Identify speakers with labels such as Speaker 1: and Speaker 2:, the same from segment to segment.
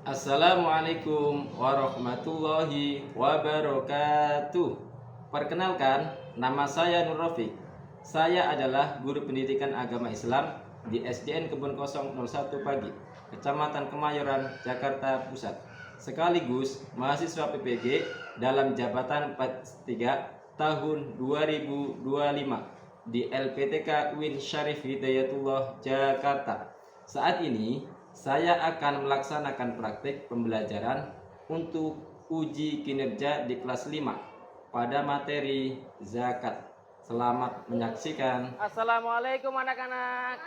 Speaker 1: Assalamualaikum warahmatullahi wabarakatuh. Perkenalkan, nama saya Nur Rafiq. Saya adalah guru pendidikan agama Islam di SDN Kebun Kosong 01 Pagi, Kecamatan Kemayoran, Jakarta Pusat. Sekaligus mahasiswa PPG dalam jabatan 43 tahun 2025 di LPTK UIN Syarif Hidayatullah Jakarta. Saat ini saya akan melaksanakan praktik pembelajaran untuk uji kinerja di kelas 5 pada materi zakat. Selamat menyaksikan. Assalamualaikum anak-anak.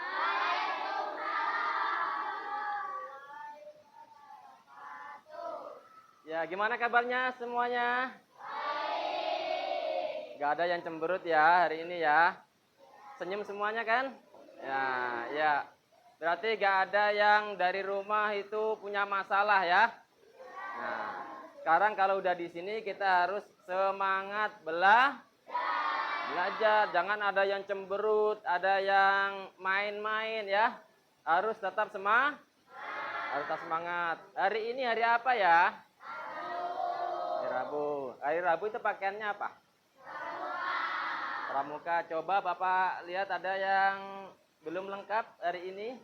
Speaker 1: Ya, gimana kabarnya semuanya? Gak ada yang cemberut ya hari ini ya. Senyum semuanya kan? Ya. Berarti gak ada yang dari rumah itu punya masalah ya. Nah, sekarang kalau udah di sini kita harus semangat belajar. Jangan ada yang cemberut, ada yang main-main ya. Harus tetap semangat. Hari ini hari apa ya? Hari Rabu. Hari Rabu itu pakaiannya apa? Pramuka. Coba Bapak lihat ada yang belum lengkap hari ini.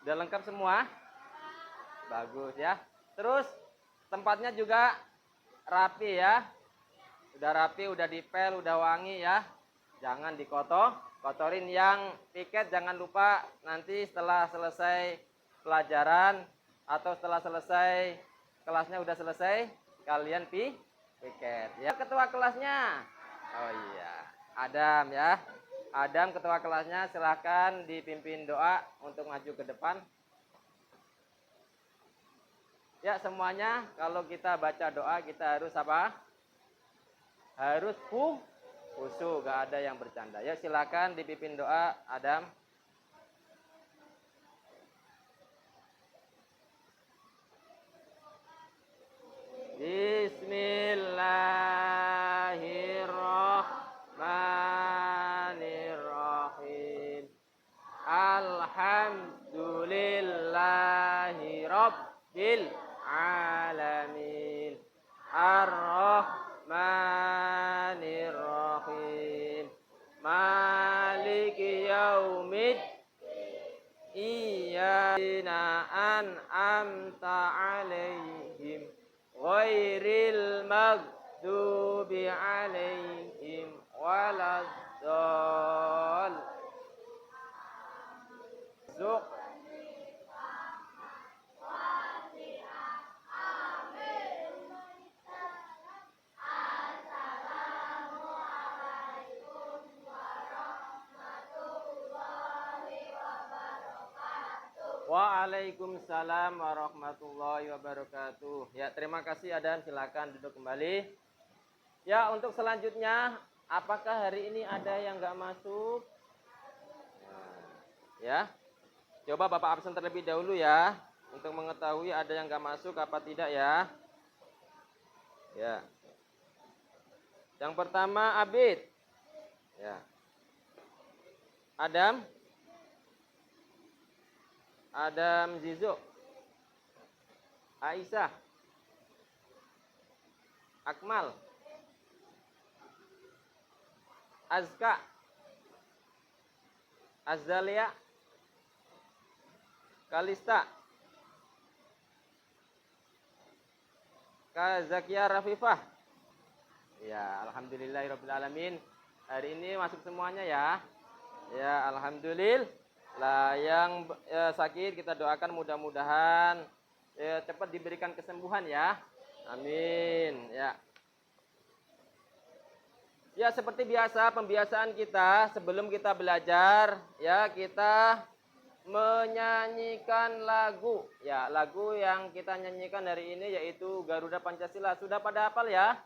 Speaker 1: Udah lengkap semua? Bagus ya. Terus tempatnya juga rapi ya. Udah rapi, udah dipel, udah wangi ya. Jangan kotorin. Yang piket jangan lupa nanti setelah selesai pelajaran atau setelah selesai kelasnya udah selesai, kalian piket ya. Ketua kelasnya. Oh iya, Adam ya. Adam ketua kelasnya, silahkan dipimpin doa untuk maju ke depan. Ya semuanya, kalau kita baca doa kita harus apa? Harus khusyuk, gak ada yang bercanda. Ya silahkan dipimpin doa Adam. Bismillahirrahmanirrahim. Alhamdulillahi Rabbil Alamin. Ar-Rahmanir-Rahim. Maliki yaumid. Iyyana an'amta alaihim ghairil maghdubi alaihim waladdallin. Waalaikumsalam warahmatullahi wabarakatuh. Ya, terima kasih Adam, silakan duduk kembali. Ya, untuk selanjutnya, apakah hari ini ada yang nggak masuk? Ya, coba Bapak absen terlebih dahulu ya, untuk mengetahui ada yang nggak masuk apa tidak ya. Ya. Yang pertama Abid. Ya. Adam Zizo, Aisyah, Akmal, Azka, Azzalia, Kalista, Kazakia Rafifah. Ya, alhamdulillahirobbilalamin. Hari ini masuk semuanya ya. Ya, alhamdulillah. Lah yang sakit kita doakan mudah-mudahan cepat diberikan kesembuhan ya. Amin ya. Ya seperti biasa pembiasaan kita sebelum kita belajar ya kita menyanyikan lagu. Ya lagu yang kita nyanyikan hari ini yaitu Garuda Pancasila. Sudah pada hafal ya?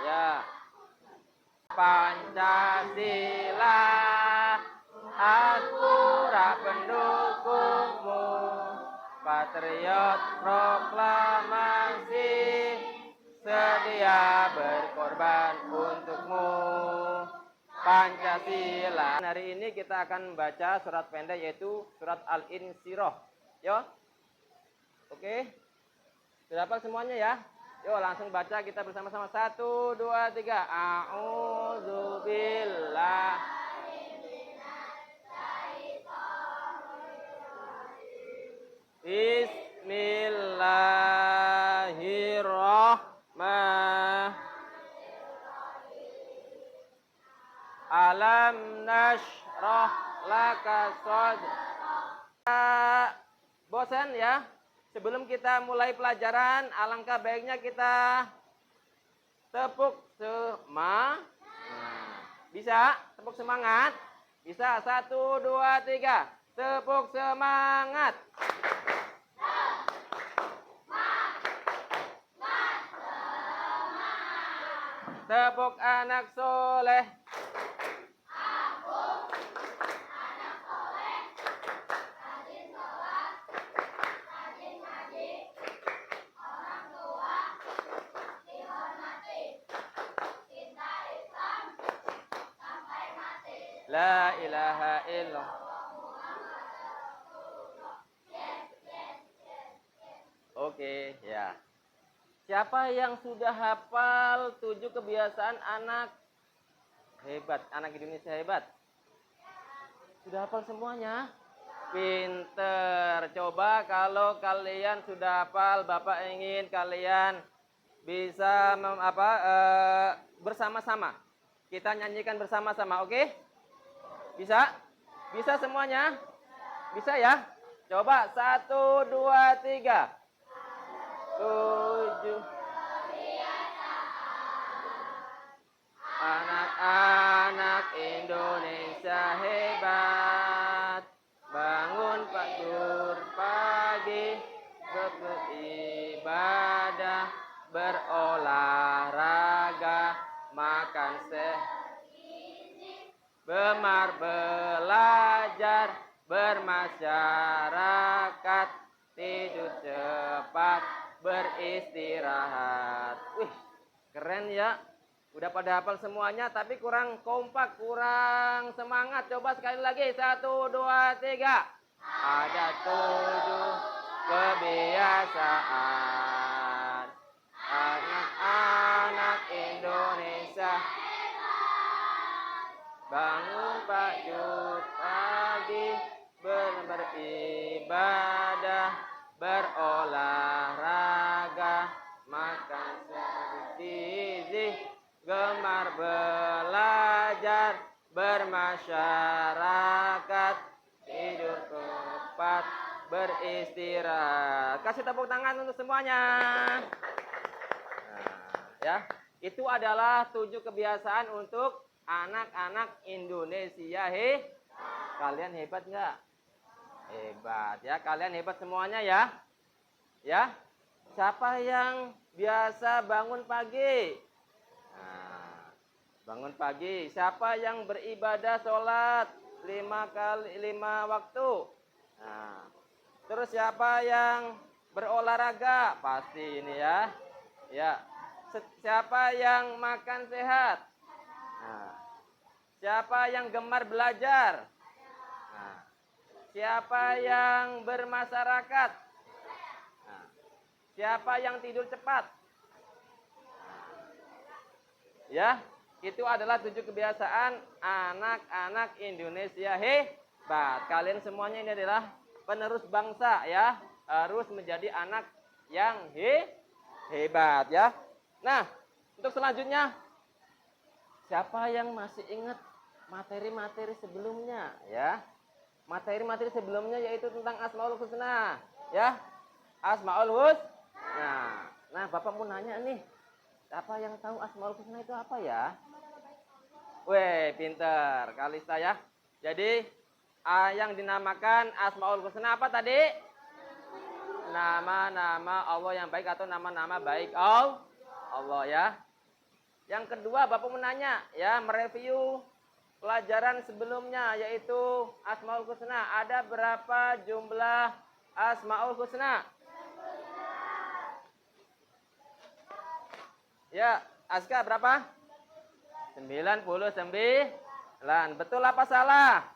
Speaker 1: Ya. Pancasila Akura pendukungmu, patriot proklamasi, sedia berkorban untukmu. Pancasila. Hari ini kita akan membaca surat pendek yaitu surat Al-Insyirah. Yo. Oke? Sudah hafal semuanya ya? Yuk langsung baca kita bersama-sama. 1, 2, 3. A'udzubillah. Bismillahirrahmanirrahim. Alam nashrah laka sadrak. Bosan ya? Sebelum kita mulai pelajaran, alangkah baiknya kita tepuk semangat. Bisa? Tepuk semangat? Bisa? 1, 2, 3. Tepuk semangat. Tepuk anak soleh. La ilaha illallah. Oke, ya. Siapa yang sudah hafal 7 kebiasaan anak hebat, anak Indonesia hebat? Sudah hafal semuanya? Pinter. Coba kalau kalian sudah hafal, Bapak ingin kalian bisa bersama-sama. Kita nyanyikan bersama-sama, oke? Bisa? Bisa semuanya? Bisa ya? Coba 1, 2, 3. 7. Anak-anak Indonesia hebat. Bangun pagi, beribadah, berolahraga, makan sehat, gemar belajar, bermasyarakat, tidur cepat, beristirahat. Wih, keren ya. Udah pada hafal semuanya, tapi kurang kompak, kurang semangat. Coba sekali lagi, 1, 2, 3. Ada 7 kebiasaan anak-anak Indonesia. Bangun pagi, beribadah, berolahraga, makan gizi, gemar belajar, bermasyarakat, tidur tepat, beristirahat. Kasih tepuk tangan untuk semuanya. Nah, ya, itu adalah 7 kebiasaan untuk anak-anak Indonesia. Kalian hebat nggak? Hebat ya, kalian hebat semuanya ya. Ya, siapa yang biasa bangun pagi? Nah, bangun pagi. Siapa yang beribadah sholat 5 waktu? Nah, terus siapa yang berolahraga? Pasti ini ya. Ya, siapa yang makan sehat? Nah, siapa yang gemar belajar? Nah, siapa yang bermasyarakat? Nah, siapa yang tidur cepat? Ya, itu adalah 7 kebiasaan anak-anak Indonesia hebat. Kalian semuanya ini adalah penerus bangsa ya. Harus menjadi anak yang hebat ya. Nah, untuk selanjutnya, siapa yang masih ingat materi-materi sebelumnya ya? Materi-materi sebelumnya yaitu tentang Asmaul Husna ya. Asmaul Husna. Nah, Bapak mau nanya nih. Siapa yang tahu Asmaul Husna itu apa ya? Weh, pinter Kalista ya. Jadi, yang dinamakan Asmaul Husna apa tadi? Nama-nama Allah yang baik atau nama-nama baik Allah ya. Yang kedua, Bapak menanya ya, mereview pelajaran sebelumnya yaitu Asmaul Husna. Ada berapa jumlah Asmaul Husna? Ya, Aska berapa? 99. Betul apa salah?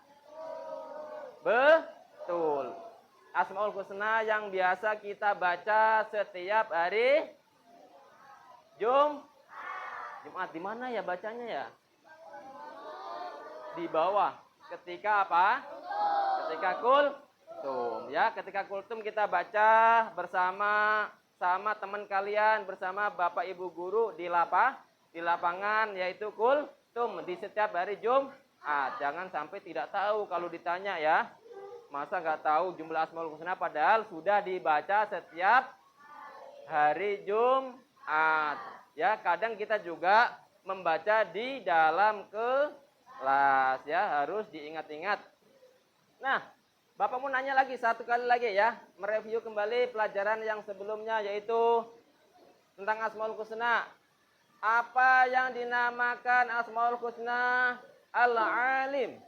Speaker 1: Betul. Asmaul Husna yang biasa kita baca setiap hari Jumat. Di mana ya bacanya ya? Di bawah. Ketika apa? Ketika kultum ya. Ketika kultum kita baca bersama teman kalian, bersama Bapak Ibu guru di lapangan, yaitu kultum di setiap hari Jumat. Jangan sampai tidak tahu kalau ditanya ya. Masa nggak tahu jumlah Asmaul Husna padahal sudah dibaca setiap hari Jumat. Ya, kadang kita juga membaca di dalam kelas ya, harus diingat-ingat. Nah, Bapak mau nanya lagi satu kali lagi ya, mereview kembali pelajaran yang sebelumnya yaitu tentang Asmaul Husna. Apa yang dinamakan Asmaul Husna? Al-Alim.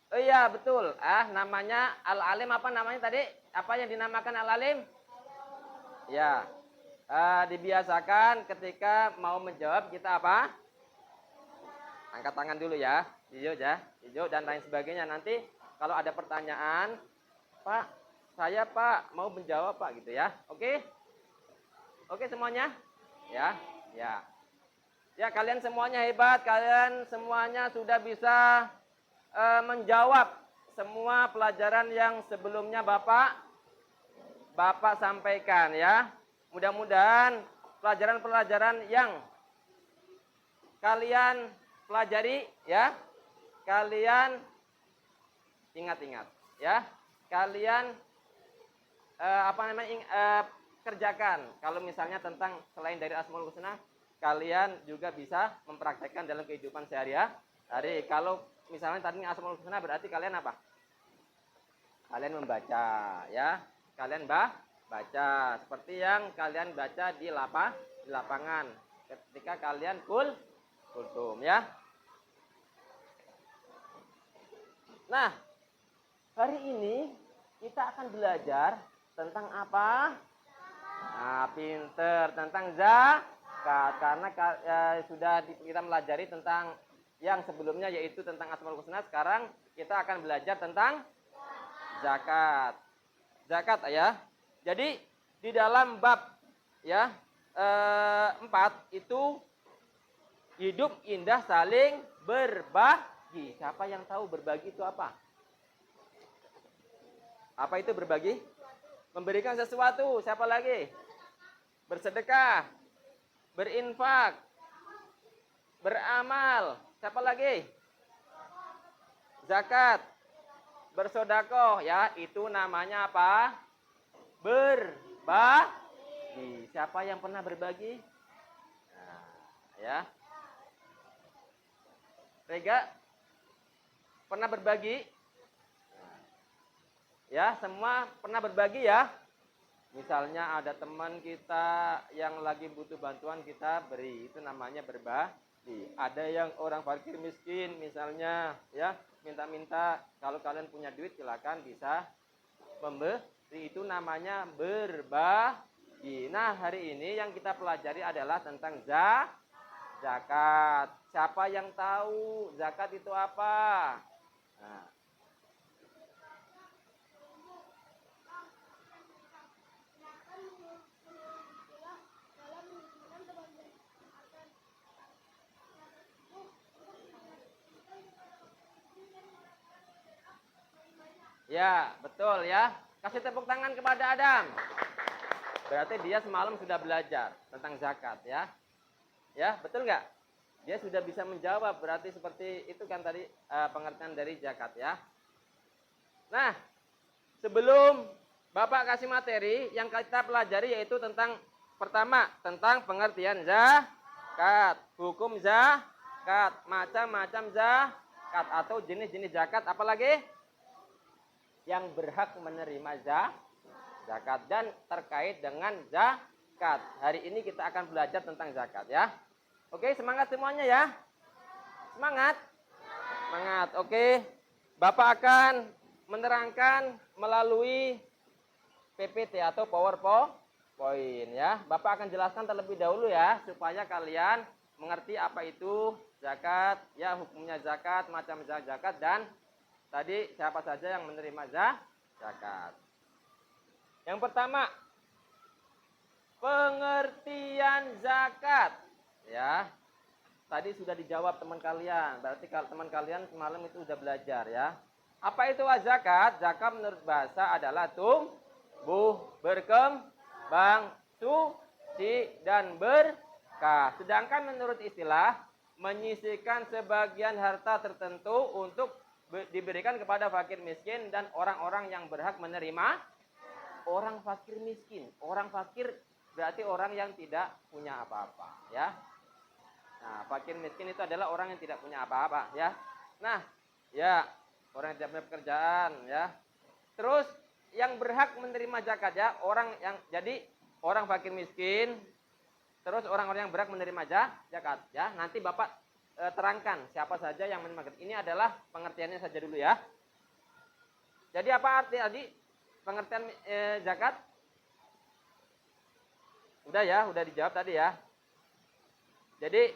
Speaker 1: Oh iya betul. Namanya Al-Alim, apa namanya tadi? Apa yang dinamakan Al-Alim? Ya. Dibiasakan ketika mau menjawab kita apa? Angkat tangan dulu ya. Hijau dan lain sebagainya. Nanti kalau ada pertanyaan, Pak, saya Pak mau menjawab Pak gitu ya. Oke? Oke semuanya? Ya. Ya, kalian semuanya hebat, kalian semuanya sudah bisa menjawab semua pelajaran yang sebelumnya Bapak sampaikan ya. Mudah-mudahan pelajaran-pelajaran yang kalian pelajari ya, kalian ingat-ingat ya. Kalian kerjakan. Kalau misalnya tentang selain dari Asmaul Husna, kalian juga bisa mempraktekkan dalam kehidupan sehari-hari. Kalau misalnya tadi Asmaul Husna berarti kalian apa? Kalian membaca ya. Kalian baca seperti yang kalian baca di lapangan ketika kalian kultum ya. Nah, hari ini kita akan belajar tentang apa? Nah, pinter, tentang zakat. Karena sudah kita melajari tentang yang sebelumnya yaitu tentang Asmaul Husna. Sekarang kita akan belajar tentang zakat. Zakat ya. Jadi di dalam bab ya 4 itu hidup indah saling berbagi. Siapa yang tahu berbagi itu apa? Apa itu berbagi? Memberikan sesuatu. Siapa lagi? Bersedekah, berinfak, beramal. Siapa lagi? Zakat, bersodakoh ya, itu namanya apa? Berbagi. Siapa yang pernah berbagi? Nah, ya. Rega pernah berbagi? Ya, semua pernah berbagi ya. Misalnya ada teman kita yang lagi butuh bantuan, kita beri, itu namanya berbagi. Ada yang orang fakir miskin misalnya ya, minta-minta, kalau kalian punya duit silakan bisa memberi, itu namanya berbagi. Nah, hari ini yang kita pelajari adalah tentang zakat. Siapa yang tahu zakat itu apa? Nah, ya, betul ya. Kasih tepuk tangan kepada Adam. Berarti dia semalam sudah belajar tentang zakat ya. Ya, betul nggak? Dia sudah bisa menjawab. Berarti seperti itu kan tadi pengertian dari zakat ya. Nah, sebelum Bapak kasih materi, yang kita pelajari yaitu tentang pertama, tentang pengertian zakat, hukum zakat, macam-macam zakat atau jenis-jenis zakat, apalagi yang berhak menerima zakat dan terkait dengan zakat. Hari ini kita akan belajar tentang zakat ya. Oke, semangat semuanya ya. Semangat. Semangat. Oke. Bapak akan menerangkan melalui PPT atau PowerPoint ya. Bapak akan jelaskan terlebih dahulu ya supaya kalian mengerti apa itu zakat, ya hukumnya zakat, macam zakat dan tadi siapa saja yang menerima zakat. Yang pertama, pengertian zakat. Ya, tadi sudah dijawab teman kalian. Berarti kalau teman kalian semalam itu sudah belajar ya. Apa itu zakat? Zakat menurut bahasa adalah tumbuh, berkembang, suci, dan berkah. Sedangkan menurut istilah, menyisihkan sebagian harta tertentu untuk diberikan kepada fakir miskin dan orang-orang yang berhak menerima. Orang fakir miskin. Orang fakir berarti orang yang tidak punya apa-apa ya. Nah, fakir miskin itu adalah orang yang tidak punya apa-apa ya. Nah, ya, orang yang tidak punya pekerjaan ya. Terus yang berhak menerima zakat ya, orang yang jadi orang fakir miskin, terus orang-orang yang berhak menerima zakat ya. Nanti Bapak terangkan siapa saja yang menerima zakat. Ini adalah pengertiannya saja dulu ya. Jadi apa arti tadi pengertian zakat? Udah ya, udah dijawab tadi ya. Jadi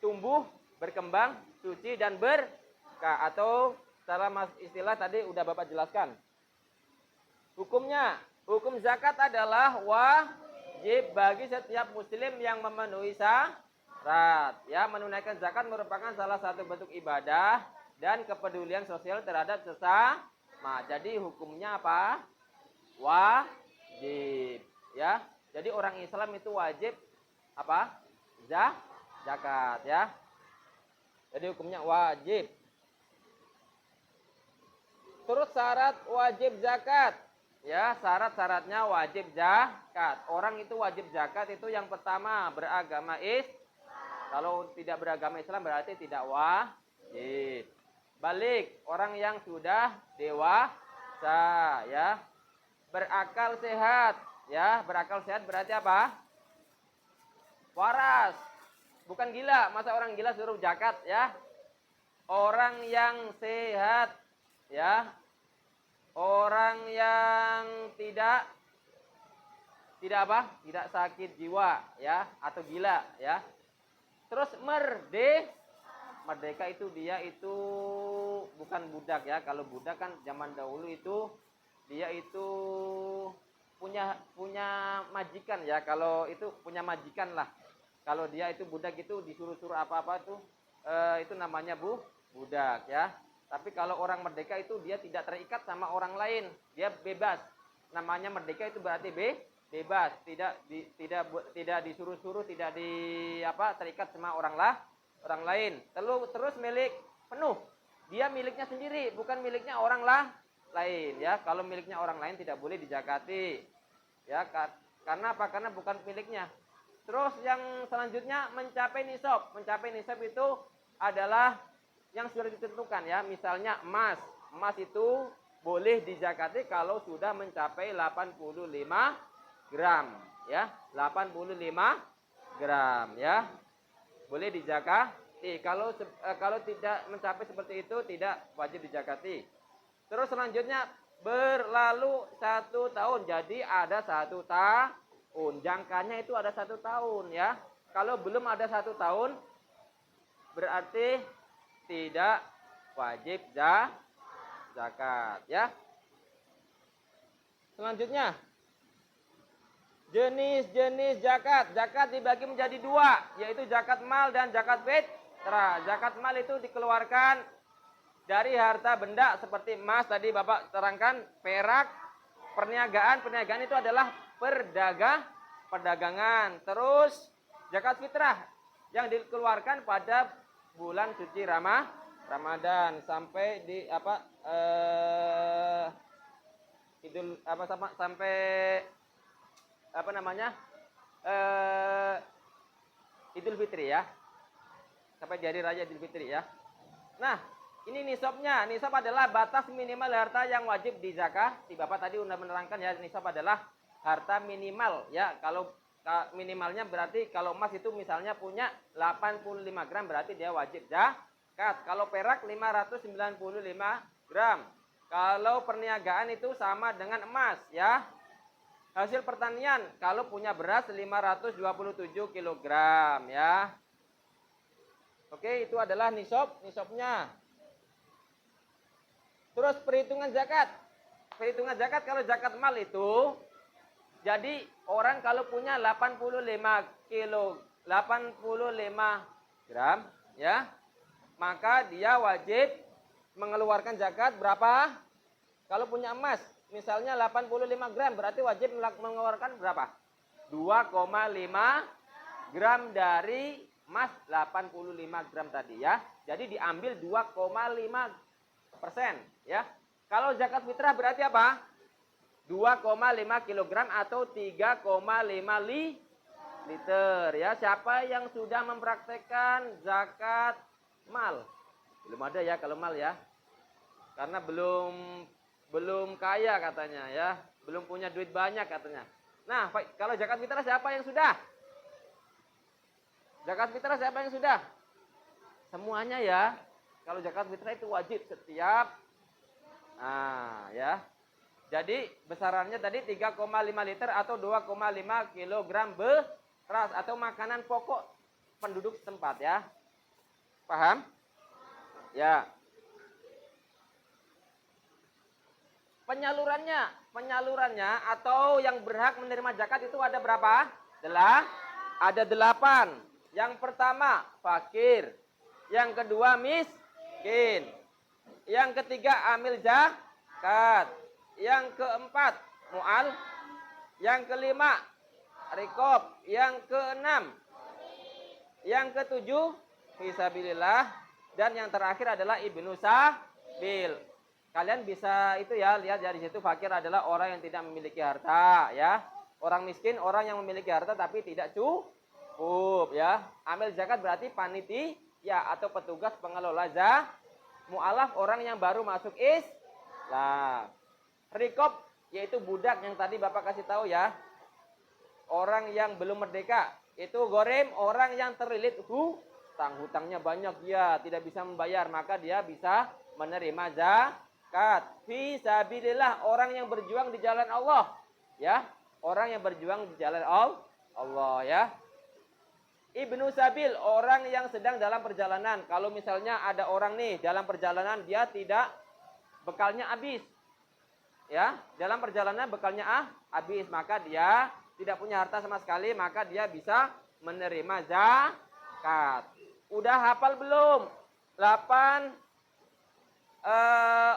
Speaker 1: tumbuh, berkembang, suci, dan berkah. Atau secara istilah tadi udah Bapak jelaskan. Hukumnya, hukum zakat adalah wajib bagi setiap muslim yang memenuhi syarat. Ya, menunaikan zakat merupakan salah satu bentuk ibadah dan kepedulian sosial terhadap sesama. Jadi hukumnya apa? Wajib. Ya, jadi orang Islam itu wajib apa? Zakat ya. Jadi hukumnya wajib. Terus syarat wajib zakat. Ya, syarat-syaratnya wajib zakat. Orang itu wajib zakat itu yang pertama beragama Kalau tidak beragama Islam berarti tidak wajib. Balik, orang yang sudah dewasa ya. Berakal sehat ya. Berakal sehat berarti apa? Waras. Bukan gila, masa orang gila suruh zakat ya. Orang yang sehat ya. Orang yang tidak apa? Tidak sakit jiwa ya atau gila ya. Terus merdeka itu dia itu bukan budak ya. Kalau budak kan zaman dahulu itu dia itu punya majikan ya. Kalau itu punya majikan lah. Kalau dia itu budak itu disuruh-suruh apa-apa itu namanya budak ya. Tapi kalau orang merdeka itu dia tidak terikat sama orang lain, dia bebas. Namanya merdeka itu berarti bebas, tidak disuruh-suruh, tidak terikat sama orang lain. Terus milik penuh. Dia miliknya sendiri, bukan miliknya orang lain ya. Kalau miliknya orang lain tidak boleh dizakati. Ya, karena apa? Karena bukan miliknya. Terus yang selanjutnya mencapai nisab. Mencapai nisab itu adalah yang sudah ditentukan ya. Misalnya emas. Emas itu boleh dizakati kalau sudah mencapai 85 gram ya. 85 gram ya. Boleh dizakati. Kalau tidak mencapai seperti itu tidak wajib dizakati. Terus selanjutnya berlalu 1 tahun. Jadi ada 1 tahun. Jangkanya itu ada 1 tahun ya. Kalau belum ada 1 tahun berarti tidak wajib zakat ya. Selanjutnya jenis-jenis zakat. Zakat dibagi menjadi 2, yaitu zakat mal dan zakat fitrah. Zakat mal itu dikeluarkan dari harta benda seperti emas tadi Bapak terangkan, perak, perniagaan itu adalah perdagangan. Terus zakat fitrah yang dikeluarkan pada bulan suci Ramadan sampai di sampai Idul Fitri ya. Sampai di hari raya Idul Fitri ya. Nah, ini nisabnya. Nisab adalah batas minimal harta yang wajib dizakati. Bapak tadi sudah menerangkan ya, nisab adalah harta minimal ya. Kalau minimalnya berarti kalau emas itu misalnya punya 85 gram berarti dia wajib zakat. Kalau perak 595 gram. Kalau perniagaan itu sama dengan emas ya. Hasil pertanian kalau punya beras 527 kilogram ya. Oke, itu adalah nisabnya. Terus perhitungan zakat. Perhitungan zakat kalau zakat mal itu, jadi orang kalau punya 85 kilo, 85 gram, ya, maka dia wajib mengeluarkan zakat berapa? Kalau punya emas, misalnya 85 gram, berarti wajib mengeluarkan berapa? 2,5 gram dari emas 85 gram tadi ya. Jadi diambil 2,5%, ya. Kalau zakat fitrah berarti apa? 2,5 kilogram atau 3,5 liter ya. Siapa yang sudah mempraktekkan zakat mal? Belum ada ya kalau mal ya. Karena belum kaya katanya ya. Belum punya duit banyak katanya. Nah, kalau zakat fitrah siapa yang sudah? Zakat fitrah siapa yang sudah? Semuanya ya. Kalau zakat fitrah itu wajib setiap. Nah, ya. Jadi besarannya tadi 3,5 liter atau 2,5 kilogram beras atau makanan pokok penduduk setempat ya. Paham? Ya. Penyalurannya atau yang berhak menerima zakat itu ada berapa? Ada 8. Yang pertama fakir, yang kedua miskin, yang ketiga amil zakat, yang keempat mu'al, yang kelima rikob, yang keenam, yang ketujuh fisabilillah, dan yang terakhir adalah ibnu sabil. Kalian bisa itu ya, lihat dari situ fakir adalah orang yang tidak memiliki harta ya. Orang miskin orang yang memiliki harta tapi tidak cukup ya. Amil zakat berarti panitia atau petugas pengelola zakat. Mu'alaf orang yang baru masuk Islam. Rikob yaitu budak yang tadi Bapak kasih tahu ya. Orang yang belum merdeka. Itu gorim orang yang terlilit hutangnya banyak, dia tidak bisa membayar, maka dia bisa menerima zakat. Fisabilillah orang yang berjuang di jalan Allah ya. Orang yang berjuang di jalan Allah ya. Ibnu sabil orang yang sedang dalam perjalanan. Kalau misalnya ada orang nih dalam perjalanan dia tidak bekalnya habis. Ya, dalam perjalanan bekalnya habis, maka dia tidak punya harta sama sekali, maka dia bisa menerima zakat. Udah hafal belum? 8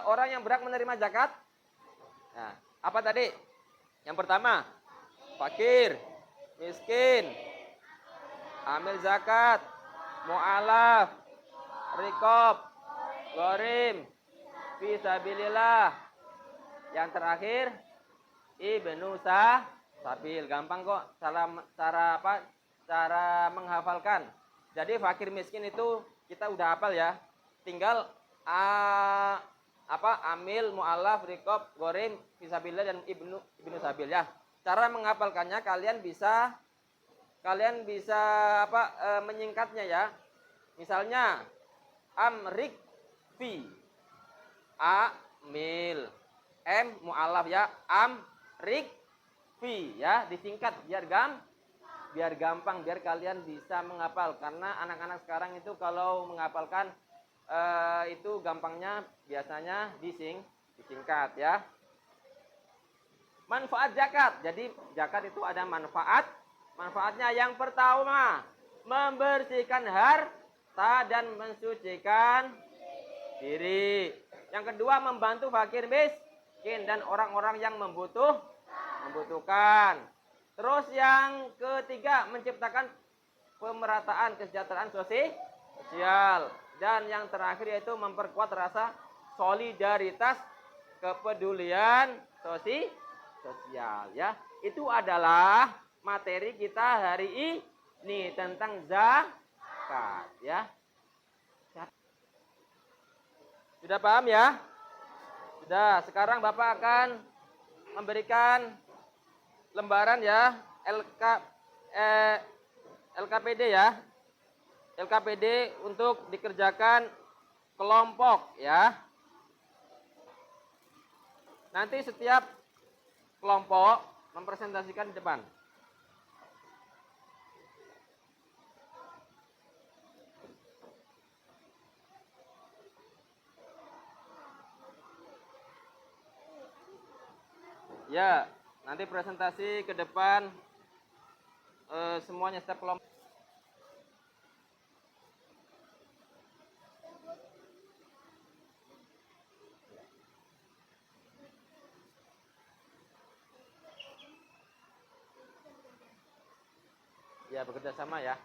Speaker 1: orang yang berhak menerima zakat. Nah, apa tadi? Yang pertama, fakir, miskin, amil zakat, mu'alaf, rikob, gorim, fisabilillah. Yang terakhir ibnu sabil. Gampang kok cara menghafalkan. Jadi fakir miskin itu kita udah hafal ya. Tinggal amil, mu'alaf, rikob, gorim, fisabilillah dan ibnu sabil ya. Cara menghafalkannya kalian bisa menyingkatnya ya. Misalnya amrik fi amil, mu'alaf ya, amrik fi ya, disingkat biar gampang, biar kalian bisa menghafal. Karena anak-anak sekarang itu kalau menghafalkan itu gampangnya biasanya disingkat ya. Manfaat zakat. Jadi zakat itu ada manfaatnya. Yang pertama, membersihkan harta dan mensucikan diri. Yang kedua, membantu fakir miskin dan orang-orang yang membutuhkan. Terus yang ketiga, menciptakan pemerataan kesejahteraan sosial. Dan yang terakhir yaitu memperkuat rasa solidaritas, kepedulian sosial ya. Itu adalah materi kita hari ini tentang zakat ya. Sudah paham ya? Sudah. Sekarang Bapak akan memberikan lembaran ya, LKPD ya. LKPD untuk dikerjakan kelompok ya. Nanti setiap kelompok mempresentasikan di depan. Ya, nanti presentasi ke depan semuanya setiap kelompok. Ya, bekerja sama ya.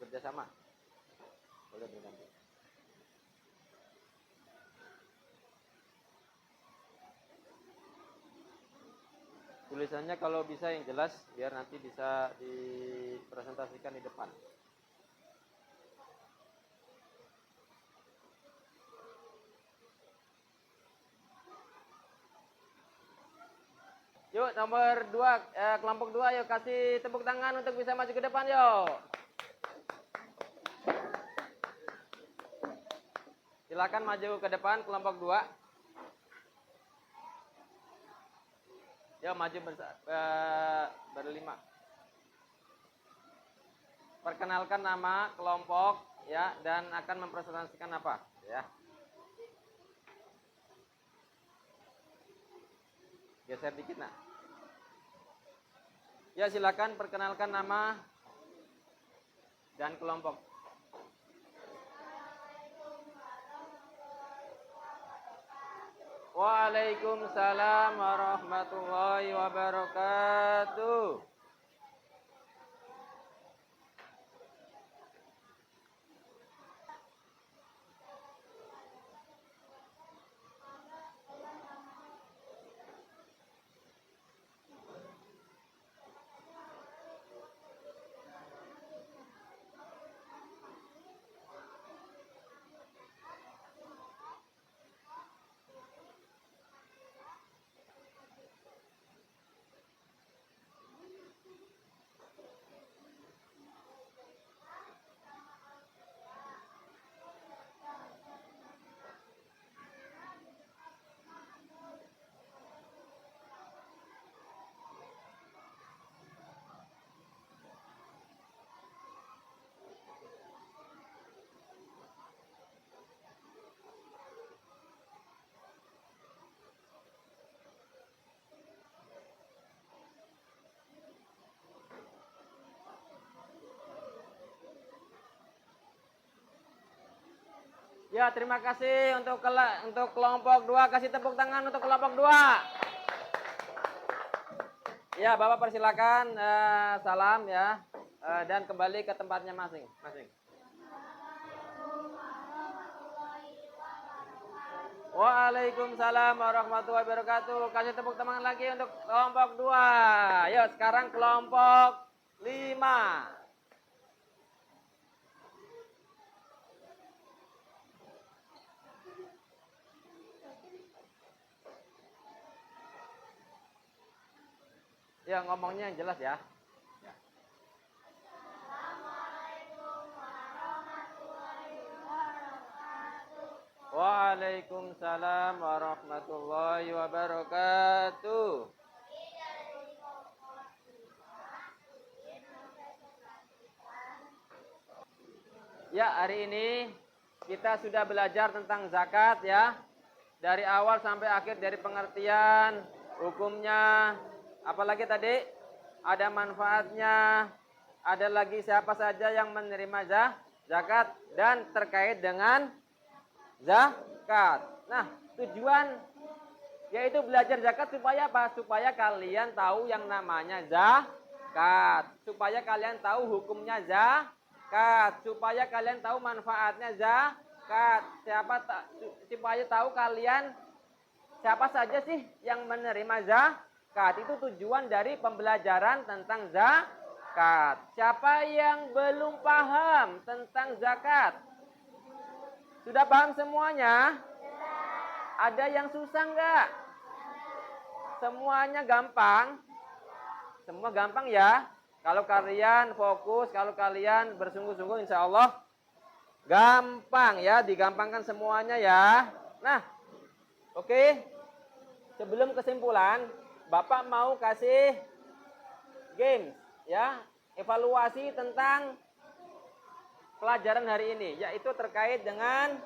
Speaker 1: Bekerja sama. Boleh berganti. Tulisannya kalau bisa yang jelas biar nanti bisa dipresentasikan di depan. Yuk nomor 2 kelompok 2 yuk kasih tepuk tangan untuk bisa maju ke depan yuk. Silakan maju ke depan kelompok 2. Yuk maju berlima. Perkenalkan nama kelompok ya dan akan mempresentasikan apa ya. Geser dikit nak. Ya silakan perkenalkan nama dan kelompok. Waalaikumsalam warahmatullahi wabarakatuh. Ya, terima kasih untuk kelompok 2. Kasih tepuk tangan untuk kelompok 2. Ya, Bapak persilakan salam ya dan kembali ke tempatnya masing-masing. Waalaikumsalam warahmatullahi wabarakatuh. Kasih tepuk tangan lagi untuk kelompok 2. Yuk, sekarang kelompok 5. Ya, ngomongnya yang jelas ya. Waalaikumsalam warahmatullahi wabarakatuh. Ya, hari ini kita sudah belajar tentang zakat ya. Dari awal sampai akhir, dari pengertian, hukumnya, apalagi tadi ada manfaatnya, ada lagi siapa saja yang menerima zakat dan terkait dengan zakat. Nah, tujuan yaitu belajar zakat supaya apa? Supaya kalian tahu yang namanya zakat, supaya kalian tahu hukumnya zakat, supaya kalian tahu manfaatnya zakat, supaya tahu kalian siapa saja sih yang menerima zakat. Itu tujuan dari pembelajaran tentang zakat. Siapa yang belum paham tentang zakat? Sudah paham semuanya? Ada yang susah enggak? Semuanya gampang? Semua gampang ya? Kalau kalian fokus, kalau kalian bersungguh-sungguh insya Allah gampang ya, digampangkan semuanya ya. Nah, oke. Sebelum kesimpulan, Bapak mau kasih games ya, evaluasi tentang pelajaran hari ini, yaitu terkait dengan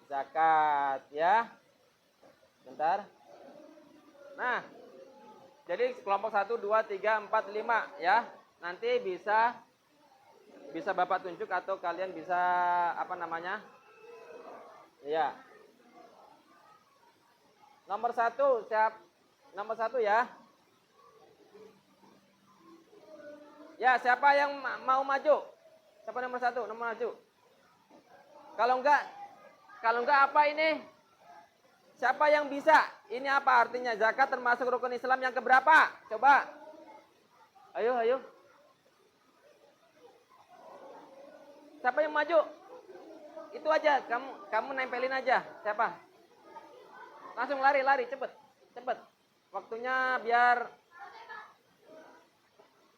Speaker 1: zakat ya. Bentar. Nah, jadi kelompok 1, 2, 3, 4, 5 ya. Nanti bisa Bapak tunjuk atau kalian bisa apa namanya? Iya. Nomor 1 siap. Nomor 1 ya. Ya, siapa yang mau maju? Siapa nomor 1? Nomor maju. Kalau enggak apa ini? Siapa yang bisa? Ini apa artinya? Zakat termasuk rukun Islam yang keberapa? Coba. Ayo, ayo. Siapa yang maju? Itu aja, kamu nempelin aja. Siapa? Langsung lari, cepet. Cepet. Waktunya biar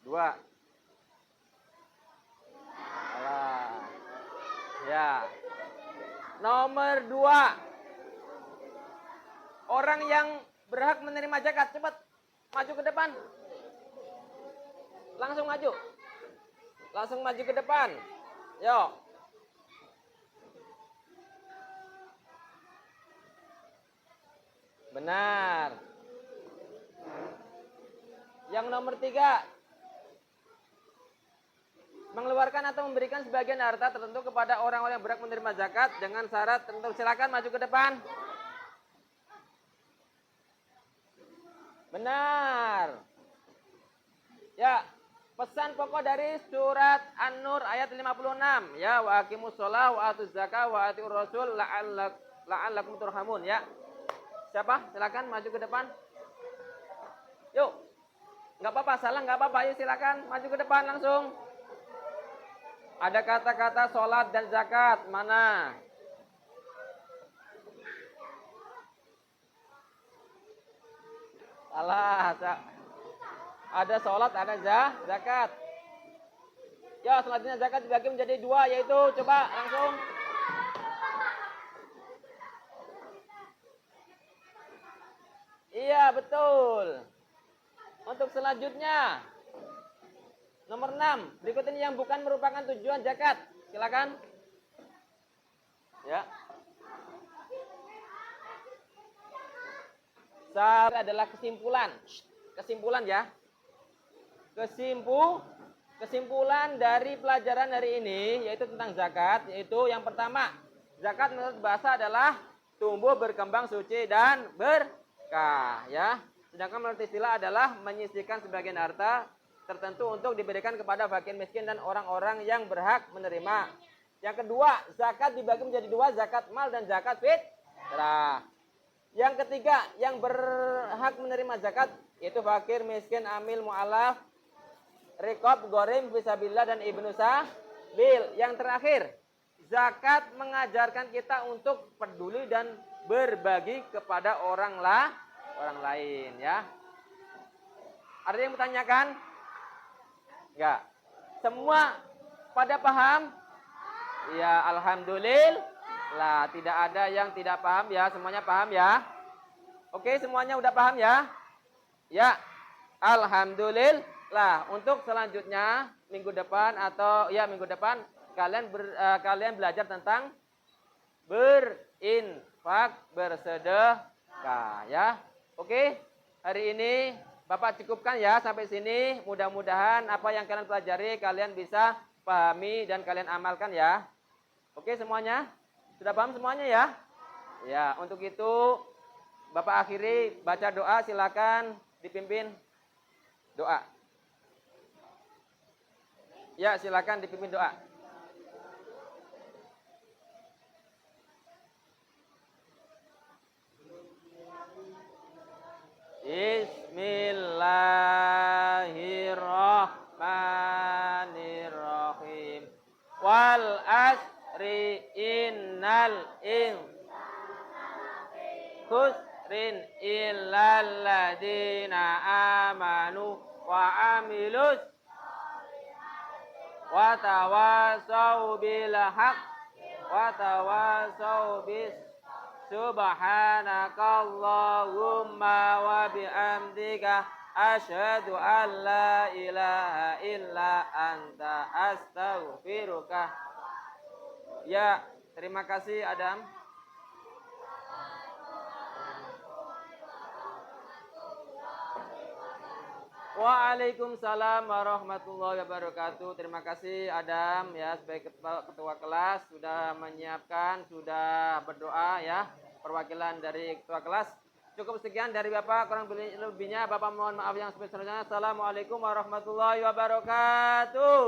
Speaker 1: 2. Alah. Ya. Nomor 2. Orang yang berhak menerima zakat, cepat. Maju ke depan. Langsung maju. Langsung maju ke depan. Yo. Benar. Yang nomor 3. Mengeluarkan atau memberikan sebagian harta tertentu kepada orang-orang yang berhak menerima zakat dengan syarat tertentu. Silakan maju ke depan. Benar. Ya, pesan pokok dari surat An-Nur ayat 56 ya, wa aqimus shalah wa atuz zakah wa atiur rasul la'allakum turhamun ya. Siapa? Silakan maju ke depan. Yuk. Enggak apa-apa, salah enggak apa-apa. Ayo silakan maju ke depan langsung. Ada kata-kata sholat dan zakat. Mana? Salah. Ada sholat, ada zakat. Ya, selanjutnya zakat dibagi menjadi 2, yaitu coba langsung. Iya, betul. Untuk selanjutnya nomor 6. Berikut ini yang bukan merupakan tujuan zakat. Silakan. Ya. Adalah kesimpulan. Kesimpulan ya. Kesimpulan dari pelajaran hari ini yaitu tentang zakat, yaitu yang pertama, zakat menurut bahasa adalah tumbuh, berkembang, suci dan berkah ya. Sedangkan menurut istilah adalah menyisihkan sebagian harta tertentu untuk diberikan kepada fakir miskin dan orang-orang yang berhak menerima. Yang kedua, zakat dibagi menjadi 2, zakat mal dan zakat fitrah. Yang ketiga, yang berhak menerima zakat yaitu fakir, miskin, amil, mu'alaf, riqab, gorim, fisabilillah dan ibnu sabil. Yang terakhir, zakat mengajarkan kita untuk peduli dan berbagi kepada orang lain ya. Ada yang bertanyakan? Enggak. Semua pada paham? Ya, alhamdulillah. Tidak ada yang tidak paham ya, semuanya paham ya. Oke, semuanya udah paham ya? Ya, alhamdulillah. Untuk selanjutnya minggu depan kalian belajar tentang berinfak, bersedekah ya. Oke, hari ini Bapak cukupkan ya sampai sini. Mudah-mudahan apa yang kalian pelajari kalian bisa pahami dan kalian amalkan ya. Oke semuanya? Sudah paham semuanya ya? Ya, untuk itu Bapak akhiri baca doa, silakan dipimpin doa. Ya, silakan dipimpin doa. Bismillahirrahmanirrahim. Wal asri innal khusrin illal ladina amanu wa amilus wa tawasau bil haq wa tawasau bis. Subhanakallahumma wa bihamdika asyhadu an la ilaha illa anta astaghfiruka. Ya, terima kasih Adam. Waalaikumsalam warahmatullahi wabarakatuh. Terima kasih Adam ya sebagai ketua kelas sudah menyiapkan, sudah berdoa ya perwakilan dari ketua kelas. Cukup sekian dari Bapak, kurang lebihnya Bapak mohon maaf yang sebesar-besarnya. Assalamualaikum warahmatullahi wabarakatuh.